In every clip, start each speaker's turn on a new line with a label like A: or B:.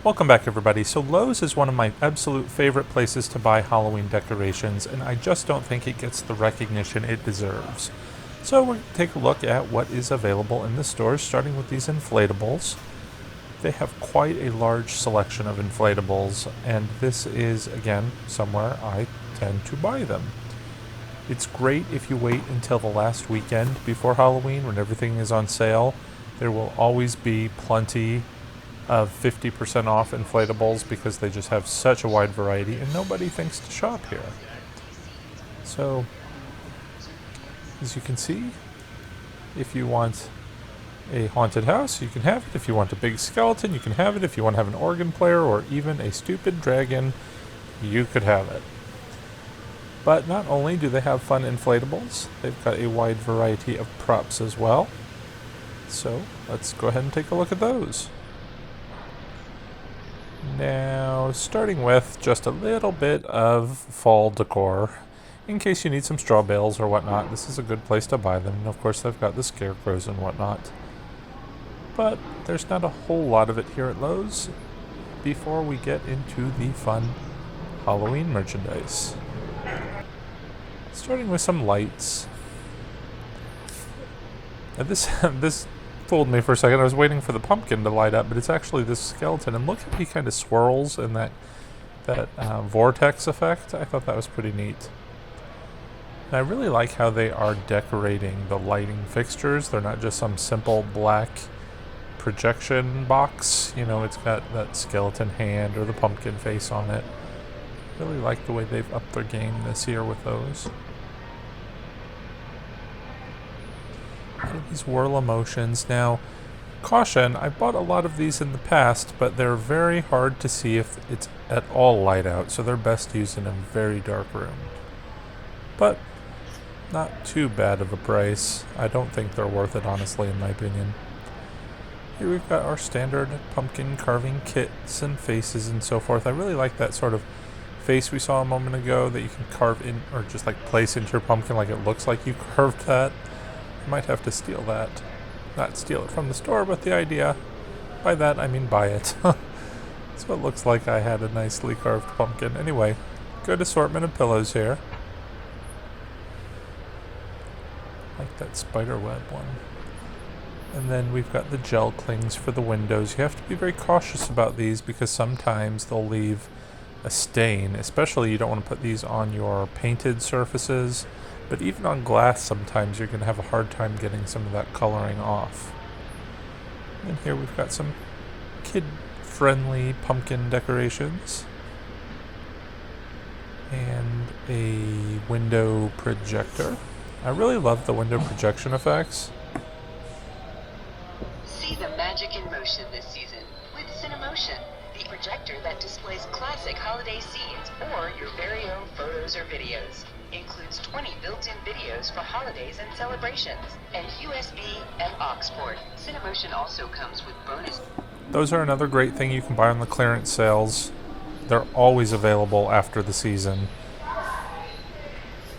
A: Welcome back, everybody. So Lowe's is one of my absolute favorite places to buy Halloween decorations, and I just don't think it gets the recognition it deserves. So we're going to take a look at what is available in the stores, starting with these inflatables. They have quite a large selection of inflatables, and this is, again, somewhere I tend to buy them. It's great if you wait until the last weekend before Halloween when everything is on sale. There will always be plenty of 50% off inflatables because they just have such a wide variety and nobody thinks to shop here. So, as you can see, if you want a haunted house, you can have it. If you want a big skeleton, you can have it. If you want to have an organ player or even a stupid dragon, you could have it. But not only do they have fun inflatables, they've got a wide variety of props as well. So let's go ahead and take a look at those. Now, starting with just a little bit of fall decor. In case you need some straw bales or whatnot, this is a good place to buy them. And of course, they've got the scarecrows and whatnot. But there's not a whole lot of it here at Lowe's before we get into the fun Halloween merchandise. Starting with some lights. Now this fooled me for a second. I was waiting for the pumpkin to light up, but it's actually this skeleton. And look how he kind of swirls in that vortex effect. I thought that was pretty neat. And I really like how they are decorating the lighting fixtures. They're not just some simple black projection box. You know, it's got that skeleton hand or the pumpkin face on it. Really like the way they've upped their game this year with those. These whirl emotions. Now, caution, I bought a lot of these in the past, but they're very hard to see if it's at all light out, so they're best used in a very dark room. But not too bad of a price. I don't think they're worth it, honestly, in my opinion. Here we've got our standard pumpkin carving kits and faces and so forth. I really like that sort of face we saw a moment ago that you can carve in, or just like place into your pumpkin like it looks like you carved that. I might have to steal that. Not steal it from the store, but the idea. By that, I mean buy it. So it looks like I had a nicely carved pumpkin. Anyway, good assortment of pillows here. Like that spider web one. And then we've got the gel clings for the windows. You have to be very cautious about these because sometimes they'll leave a stain. Especially you don't want to put these on your painted surfaces. But even on glass, sometimes you're going to have a hard time getting some of that coloring off. And here we've got some kid-friendly pumpkin decorations. And a window projector. I really love the window projection effects.
B: See the magic in motion this season with Cinemotion, the projector that displays classic holiday scenes or your very own photos or videos. Includes 20 built-in videos for holidays and celebrations, and USB and aux port. Cinemotion also comes with bonus.
A: Those are another great thing you can buy on the clearance sales. They're always available after the season.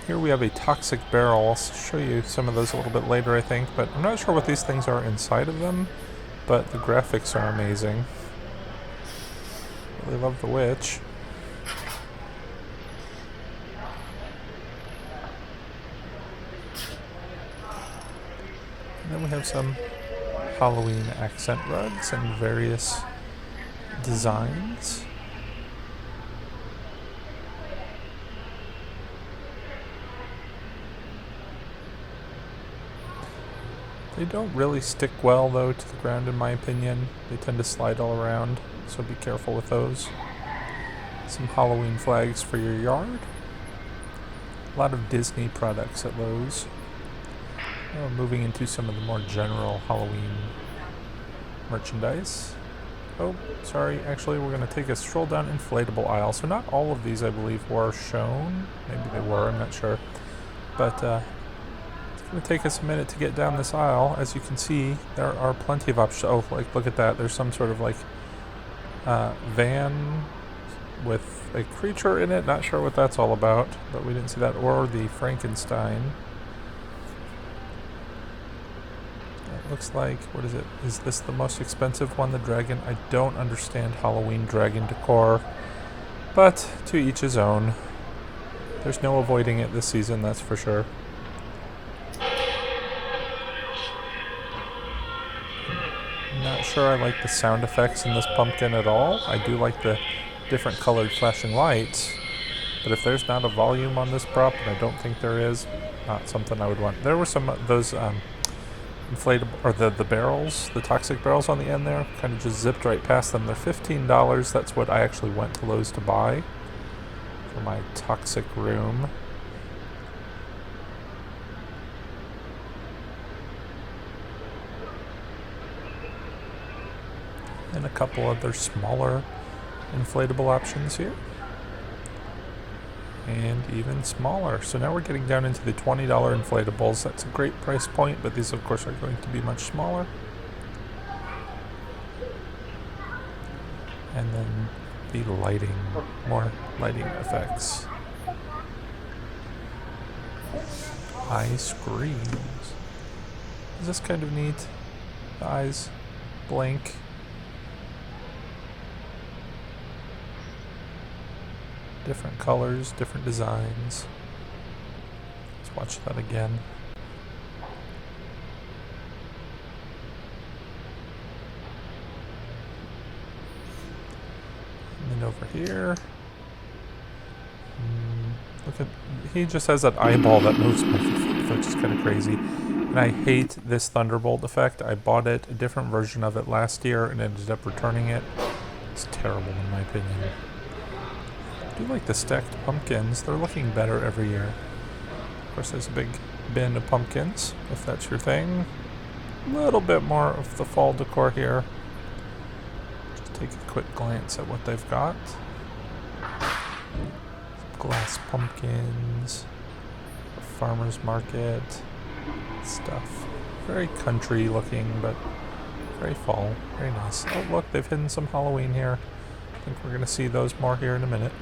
A: Here we have a toxic barrel. I'll show you some of those a little bit later, I think, but I'm not sure what these things are inside of them, but the graphics are amazing. Really love the witch. And then we have some Halloween accent rugs and various designs. They don't really stick well, though, to the ground, in my opinion. They tend to slide all around, so be careful with those. Some Halloween flags for your yard. A lot of Disney products at Lowe's. Moving into some of the more general Halloween merchandise. Oh, sorry, actually we're going to take a stroll down inflatable aisle. So not all of these, I believe, were shown. Maybe they were, I'm not sure. But it's going to take us a minute to get down this aisle. As you can see, there are plenty of options. Oh, like, look at that. There's some sort of like van with a creature in it. Not sure what that's all about, but we didn't see that. Or the Frankenstein. looks like, what is it? Is this the most expensive one, the dragon? I don't understand Halloween dragon decor, but to each his own. There's no avoiding it this season, that's for sure. Not sure I like the sound effects in this pumpkin at all. I do like the different colored flashing lights, but if there's not a volume on this prop, and I don't think there is, not something I would want. There were some of those inflatable, or the barrels, the toxic barrels on the end there, kind of just zipped right past them. They're $15. That's what I actually went to Lowe's to buy for my toxic room. And a couple other smaller inflatable options here. And even smaller. So now we're getting down into the $20 inflatables. That's a great price point, but these of course are going to be much smaller. And then the lighting, more lighting effects. Eye screens. Is this kind of neat? The eyes blink. Different colors, different designs. Let's watch that again. And then over here. Look at, he just has that eyeball that moves back and forth, which is kind of crazy. And I hate this Thunderbolt effect. I bought it, a different version of it last year, and ended up returning it. It's terrible in my opinion. I do like the stacked pumpkins. They're looking better every year. Of course, there's a big bin of pumpkins, if that's your thing. A little bit more of the fall decor here. Just take a quick glance at what they've got. Glass pumpkins, farmer's market stuff. Very country looking, but very fall. Very nice. Oh, look, they've hidden some Halloween here. I think we're going to see those more here in a minute.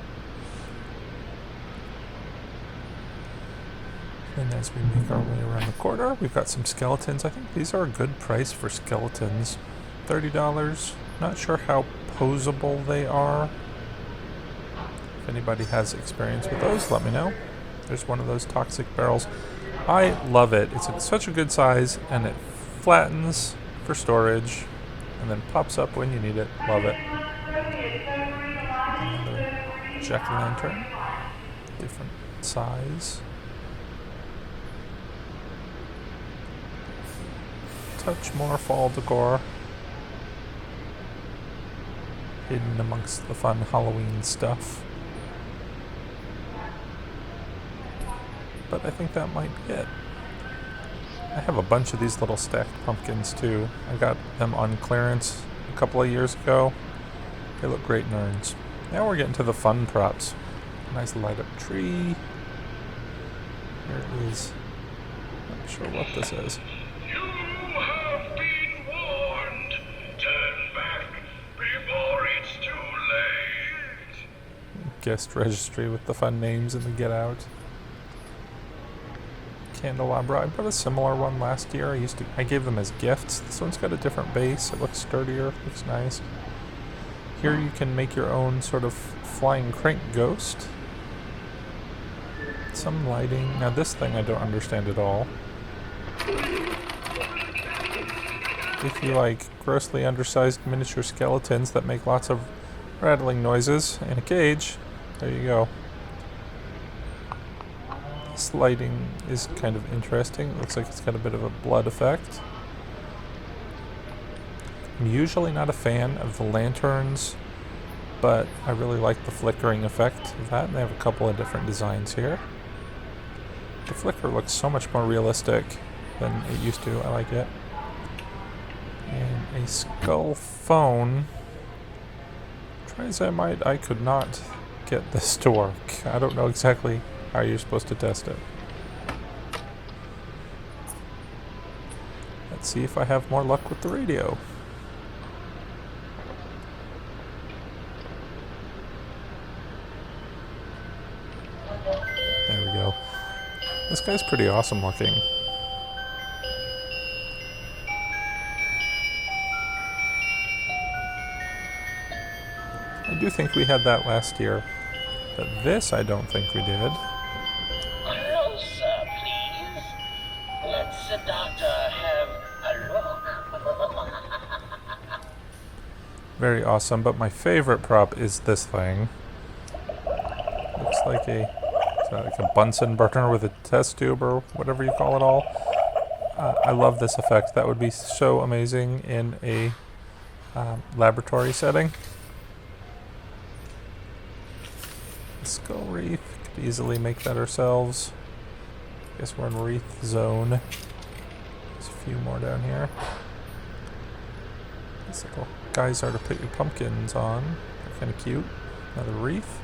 A: And as we make our way around the corner, we've got some skeletons. I think these are a good price for skeletons. $30. Not sure how posable they are. If anybody has experience with those, let me know. There's one of those toxic barrels. I love it. It's such a good size, and it flattens for storage, and then pops up when you need it. Love it. Another jack-o'-lantern. Different size. Touch more fall decor. Hidden amongst the fun Halloween stuff. But I think that might be it. I have a bunch of these little stacked pumpkins too. I got them on clearance a couple of years ago. They look great in urns. Now we're getting to the fun props. Nice light up tree. Here is, not sure what this is. Guest registry with the fun names and the get out. Candelabra. I bought a similar one last year. I gave them as gifts. This one's got a different base. It looks sturdier. Looks nice. Here you can make your own sort of flying crank ghost. Some lighting. Now this thing I don't understand at all. If you like grossly undersized miniature skeletons that make lots of rattling noises in a cage, there you go. This lighting is kind of interesting. It looks like it's got a bit of a blood effect. I'm usually not a fan of the lanterns, but I really like the flickering effect of that. And they have a couple of different designs here. The flicker looks so much more realistic than it used to. I like it. And a skull phone. Try as I might, I could not get this to work. I don't know exactly how you're supposed to test it. Let's see if I have more luck with the radio. There we go. This guy's pretty awesome looking. I do think we had that last year, but this I don't think we did.
C: Closer, please. Let's the doctor have a look.
A: Very awesome, but my favorite prop is this thing. Looks like a Bunsen burner with a test tube or whatever you call it all. I love this effect. That would be so amazing in a laboratory setting. Skull wreath. Could easily make that ourselves. Guess we're in wreath zone. There's a few more down here. These little guys are to put your pumpkins on. They're kind of cute. Another wreath.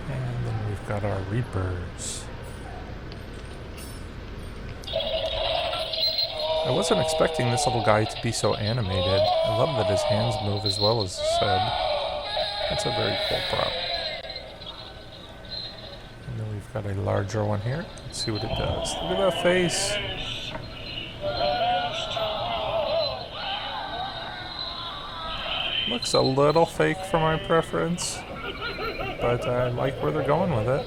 A: And then we've got our reapers. I wasn't expecting this little guy to be so animated. I love that his hands move as well as his head. That's a very cool prop. And then we've got a larger one here. Let's see what it does. Look at that face. Looks a little fake for my preference, but I like where they're going with it.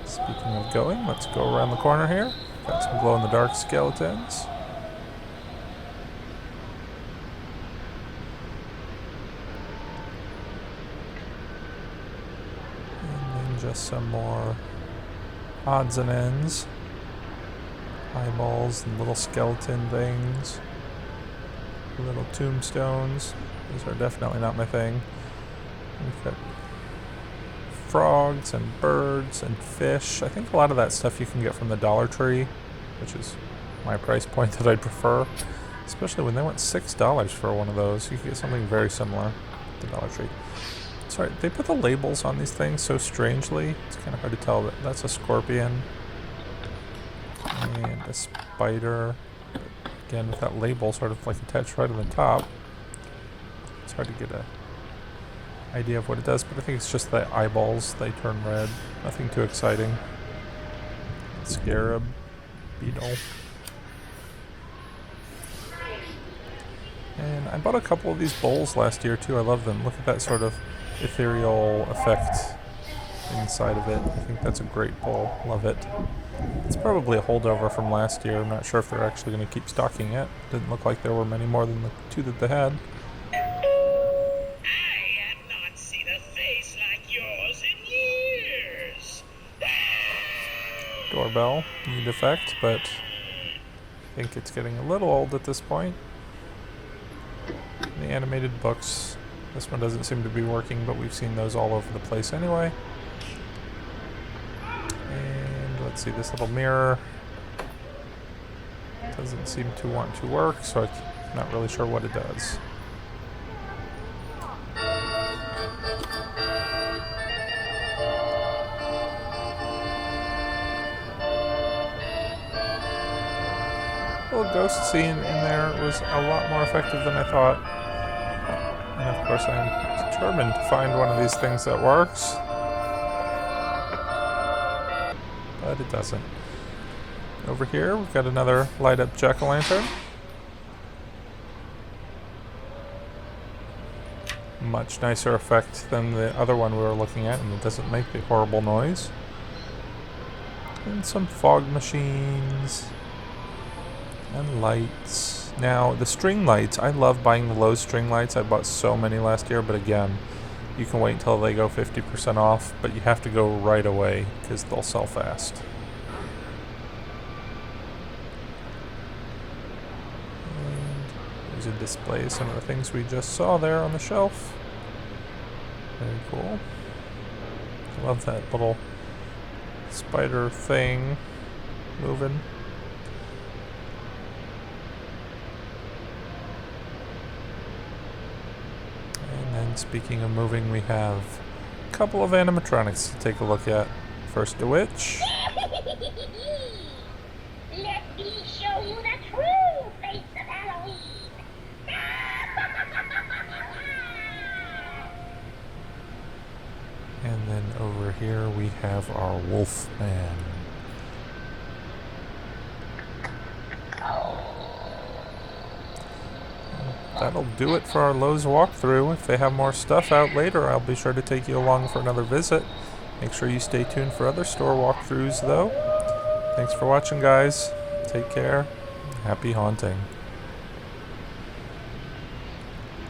A: Speaking of going, let's go around the corner here. Got some glow-in-the-dark skeletons. And then just some more odds and ends. Eyeballs and little skeleton things. Little tombstones. These are definitely not my thing. We've got frogs and birds and fish. I think a lot of that stuff you can get from the Dollar Tree, which is my price point that I prefer. Especially when they went $6 for one of those. You can get something very similar at the Dollar Tree. Sorry, they put the labels on these things so strangely. It's kind of hard to tell that that's a scorpion and a spider. Again, with that label sort of like attached right on the top, it's hard to get a idea of what it does, but I think it's just the eyeballs, they turn red. Nothing too exciting. Scarab, beetle. And I bought a couple of these bowls last year too. I love them. Look at that sort of ethereal effect inside of it. I think that's a great bowl. Love it. It's probably a holdover from last year. I'm not sure if they're actually going to keep stocking it. Didn't look like there were many more than the two that they had.
C: I have not seen a face like yours in years.
A: Doorbell, neat effect, but I think it's getting a little old at this point. The animated books, this one doesn't seem to be working, but we've seen those all over the place anyway. And let's see, this little mirror doesn't seem to want to work, so I'm not really sure what it does. Little ghost scene in there was a lot more effective than I thought. And of course I'm determined to find one of these things that works. But it doesn't. Over here we've got another light up jack-o'-lantern. Much nicer effect than the other one we were looking at, and it doesn't make the horrible noise. And some fog machines. And lights. Now, the string lights, I love buying the Lowe string lights. I bought so many last year, but again, you can wait until they go 50% off, but you have to go right away because they'll sell fast. And there's a display of some of the things we just saw there on the shelf. Very cool. I love that little spider thing moving. Speaking of moving, we have a couple of animatronics to take a look at. First, a witch.
D: Let me show you the true face of Halloween.
A: And then over here we have our wolf man. that'll do it for our Lowe's walkthrough. If they have more stuff out later, I'll be sure to take you along for another visit. Make sure you stay tuned for other store walkthroughs, though. Thanks for watching, guys. Take care. Happy haunting.